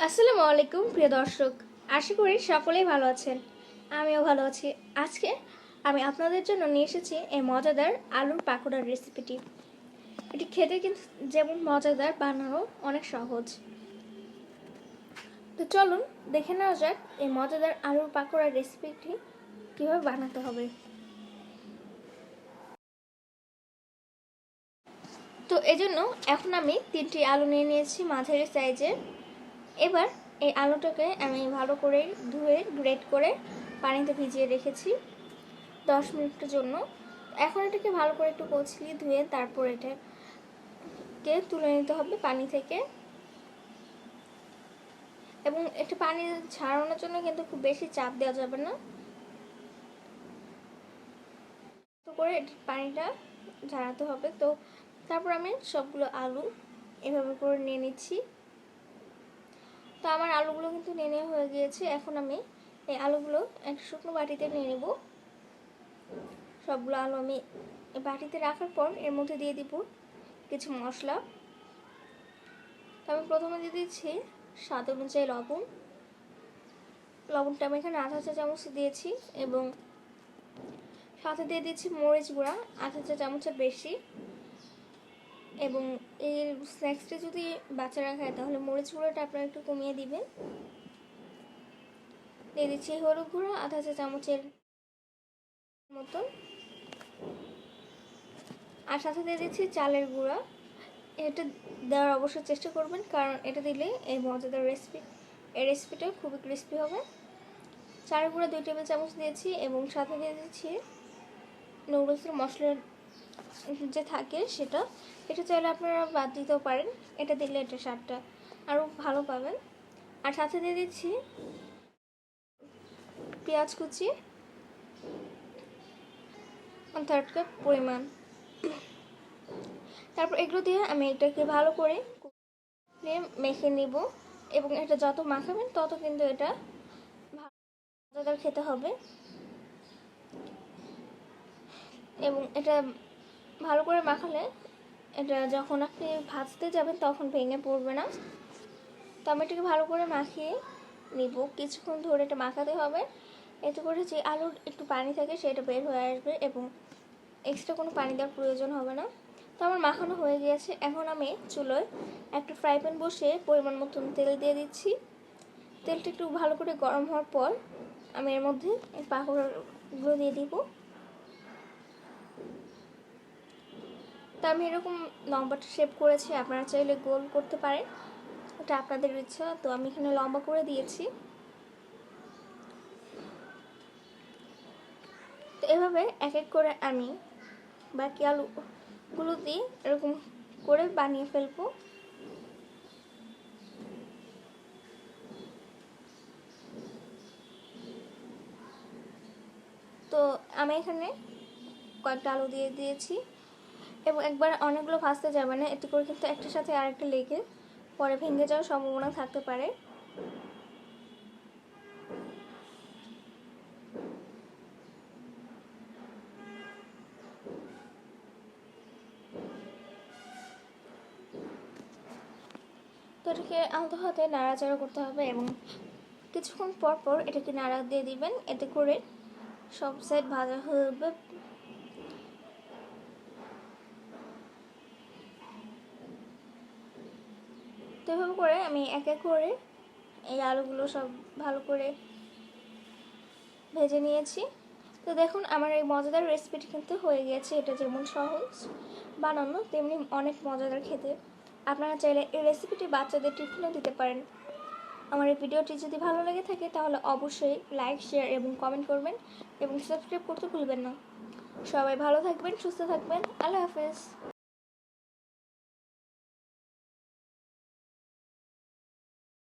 আসসালামু আলাইকুম প্রিয় দর্শক, আশা করি সকলেই ভালো আছেন। আমিও ভালো আছি। আজকে আমি আপনাদের জন্য নিয়ে এসেছি এই মজাদার আলুর পাকোড়ার রেসিপিটি। এটি খেতে কিন্তু যেমন মজাদার, বানানো অনেক সহজ। তো চলুন দেখে নেওয়া যাক এই মজাদার আলুর পাকোড়ার রেসিপিটি কীভাবে বানাতে হবে। তো এজন্য এখন আমি 3টি আলু নিয়ে নিয়েছি মাঝারি সাইজের। এবার এই আলুটাকে আমি ভালো করে ধুয়ে গ্রেট করে পানিতে ভিজিয়ে রেখেছি 10 মিনিটের জন্য। এখন এটাকে ভালো করে একটু কচলিয়ে ধুয়ে তারপর এটাকে তুলে নিতে হবে পানি থেকে। এবং একটু পানি ঝাড়ানোর জন্য কিন্তু খুব বেশি চাপ দেওয়া যাবে না, তো করে পানিটা ঝাড়াতে হবে। তো তারপর আমি সবগুলো আলু এভাবে করে নিয়ে নিচ্ছি। তো আমার আলুগুলো কিন্তু নিয়ে নেওয়া হয়ে গিয়েছে। এখন আমি এই আলুগুলো একটা শুকনো বাটিতে নিয়ে নেব। সবগুলো আলু আমি বাটিতে রাখার পর এর মধ্যে দিয়ে দিব কিছু মশলা। তো আমি প্রথমে দিয়ে দিচ্ছি স্বাদ অনুযায়ী লবণটা আমি এখানে আধা চা চামচ দিয়েছি, এবং সাথে দিয়ে দিচ্ছি মরিচ গুঁড়া আধা চা চামচের বেশি। এবং এই স্ন্যাক্সটা যদি বাচ্চারা খায় তাহলে মরিচ গুঁড়োটা আপনারা একটু কমিয়ে দিবেন। দিয়ে দিচ্ছি হলুদ গুঁড়ো আধা চা চামচের মতন, আর সাথে দিয়ে দিচ্ছি চালের গুঁড়া। এটা দেওয়ার অবশ্যই চেষ্টা করবেন, কারণ এটা দিলে এই মজাদার রেসিপিটা খুবই ক্রিস্পি হবে। চালের গুঁড়া 2 টেবিল চামচ দিয়েছি, এবং সাথে দিয়ে দিচ্ছি নুডলসের মশলা যে থাকে এটা চাইলে আপনারা বাদ দিতেও পারেন। এটা দিলে এটা স্বাদটা আরও ভালো পাবেন। আর সাথে দিয়ে দিচ্ছি পেঁয়াজ কুচি 1/3 কাপ পরিমাণ। তারপর এগুলো দিয়ে আমি এটাকে ভালো করে মেখে নিব, এবং এটা যত মাখাবেন তত কিন্তু এটা মজাদার খেতে হবে। এবং এটা ভালো করে মাখালে এটা যখন আপনি ভাজতে যাবেন তখন ভেঙে পড়বে না। তো আমি এটাকে ভালো করে মাখিয়ে নিব, কিছুক্ষণ ধরে এটা মাখাতে হবে। এতে করে যে আলুর একটু পানি থাকে সেটা বের হয়ে আসবে, এবং এক্সট্রা কোনো পানি দেওয়ার প্রয়োজন হবে না। তো আমার মাখানো হয়ে গিয়েছে। এখন আমি চুলোয় একটা ফ্রাই প্যান বসিয়ে পরিমাণ মতন তেল দিয়ে দিচ্ছি। তেলটা একটু ভালো করে গরম হওয়ার পর আমি এর মধ্যে পাকোড়াগুলো দিয়ে দিব। তো আমি এরকম লম্বাটা শেপ করেছি, আপনারা চাইলে গোল করতে পারেন, এটা আপনাদের ইচ্ছা। তো আমি এখানে লম্বা করে দিয়েছি। তো এভাবে এক এক করে আমি বাকি আলুগুলো দিয়ে এরকম করে বানিয়ে ফেলবো। তো আমি এখানে কয়েকটা আলু দিয়ে দিয়েছি, এবং একবার অনেকগুলো ভাজতে যাবে না, এতে করে কিন্তু একটার সাথে আরেকটা লেগে পরে ভেঙে যাওয়ার সম্ভাবনা থাকতে পারে। তো এটাকে আলতো হাতে নাড়াচাড়া করতে হবে, এবং কিছুক্ষণ পর পর এটাকে নাড়া দিয়ে দিবেন, এতে করে সব সাইড ভাজা হয়ে যাবে। তো এভাবে করে আমি এক এক করে এই আলুগুলো সব ভালো করে ভেজে নিয়েছি। তো দেখুন আমার এই মজাদার রেসিপিটি কিন্তু হয়ে গিয়েছে। এটা যেমন সহজ বানানো তেমনি অনেক মজাদার খেতে। আপনারা চাইলে এই রেসিপিটি বাচ্চাদের টিফিনে দিতে পারেন। আমার এই ভিডিওটি যদি ভালো লেগে থাকে তাহলে অবশ্যই লাইক, শেয়ার এবং কমেন্ট করবেন, এবং সাবস্ক্রাইব করতে ভুলবেন না। সবাই ভালো থাকবেন, সুস্থ থাকবেন। আল্লাহ হাফেজ।